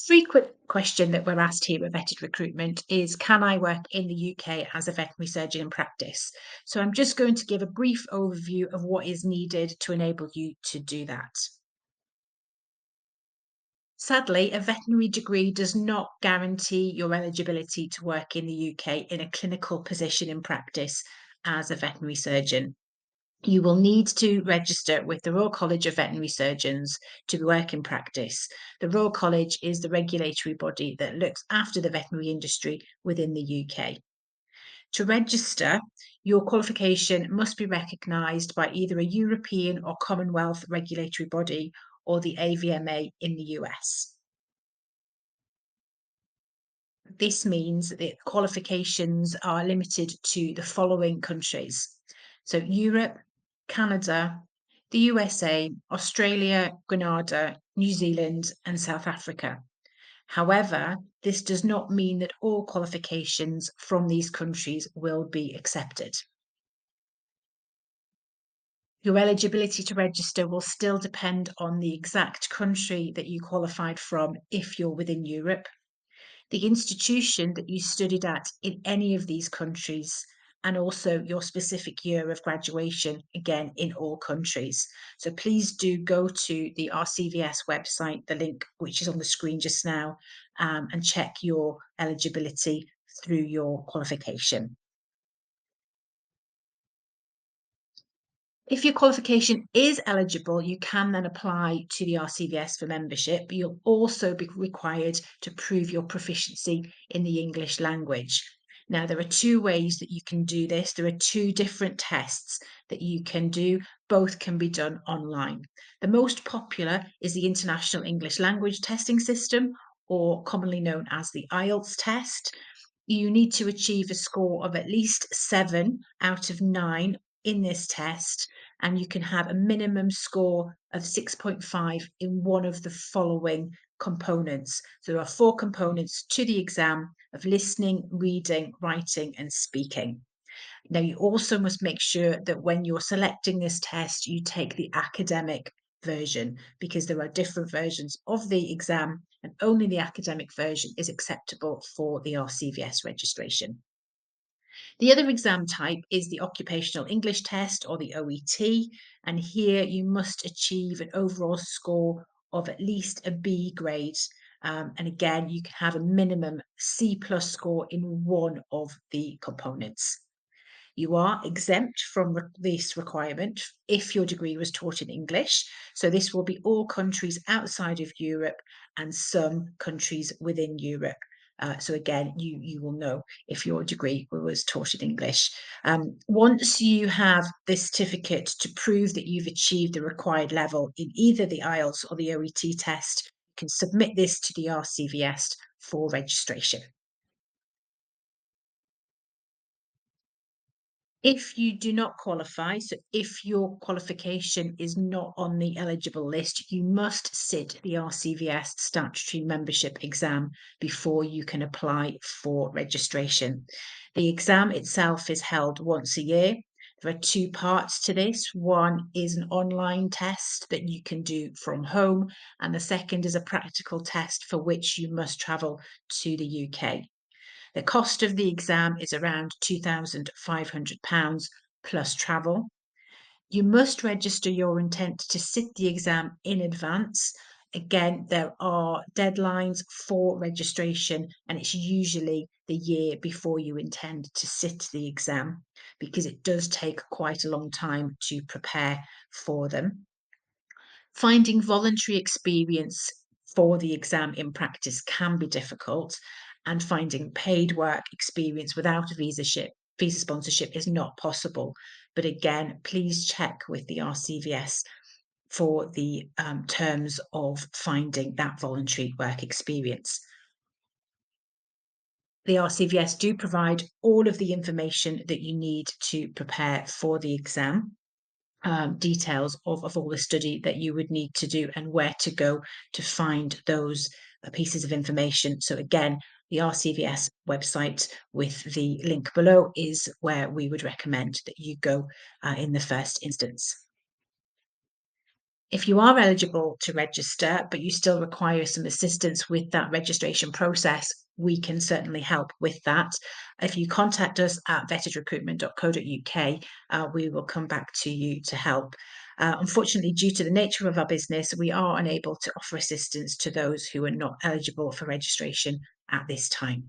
Frequent question that we're asked here at Vetted Recruitment is, can I work in the UK as a veterinary surgeon in practice? So I'm just going to give a brief overview of what is needed to enable you to do that. Sadly, a veterinary degree does not guarantee your eligibility to work in the UK in a clinical position in practice as a veterinary surgeon. You will need to register with the Royal College of Veterinary Surgeons to work in practice. The Royal College is the regulatory body that looks after the veterinary industry within the UK. To register, your qualification must be recognised by either a European or Commonwealth regulatory body or the AVMA in the US. This means that qualifications are limited to the following countries. So Europe, Canada, the USA, Australia, Grenada, New Zealand, and South Africa. However, this does not mean that all qualifications from these countries will be accepted. Your eligibility to register will still depend on the exact country that you qualified from if you're within Europe, the institution that you studied at in any of these countries, and also your specific year of graduation, again, in all countries. So please do go to the RCVS website, the link which is on the screen just now, and check your eligibility through your qualification. If your qualification is eligible, you can then apply to the RCVS for membership, but you'll also be required to prove your proficiency in the English language. Now, there are two ways that you can do this. There are two different tests that you can do. Both can be done online. The most popular is the International English Language Testing System, or commonly known as the IELTS test. You need to achieve a score of at least 7 out of 9 in this test, and you can have a minimum score of 6.5 in one of the following components. So there are 4 components to the exam of listening, reading, writing, and speaking. Now, you also must make sure that when you're selecting this test, you take the academic version, because there are different versions of the exam and only the academic version is acceptable for the RCVS registration. The other exam type is the Occupational English Test, or the OET, and here you must achieve an overall score of at least a B grade. And again, you can have a minimum C+ score in one of the components. You are exempt from this requirement if your degree was taught in English. So this will be all countries outside of Europe and some countries within Europe. So again, you will know if your degree was taught in English. Once you have this certificate to prove that you've achieved the required level in either the IELTS or the OET test, you can submit this to the RCVS for registration. If you do not qualify, so if your qualification is not on the eligible list, you must sit the RCVS statutory membership exam before you can apply for registration. The exam itself is held once a year. There are 2 parts to this. One is an online test that you can do from home, and the second is a practical test for which you must travel to the UK. The cost of the exam is around £2,500 plus travel. You must register your intent to sit the exam in advance. Again, there are deadlines for registration, and it's usually the year before you intend to sit the exam, because it does take quite a long time to prepare for them. Finding voluntary experience for the exam in practice can be difficult, and finding paid work experience without a visa sponsorship is not possible. But again, please check with the RCVS for the terms of finding that voluntary work experience. The RCVS do provide all of the information that you need to prepare for the exam. Details of all the study that you would need to do and where to go to find those pieces of information. So again, the RCVS website with the link below is where we would recommend that you go in the first instance. If you are eligible to register, but you still require some assistance with that registration process, we can certainly help with that. If you contact us at vettedrecruitment.co.uk, we will come back to you to help. Unfortunately, due to the nature of our business, we are unable to offer assistance to those who are not eligible for registration at this time.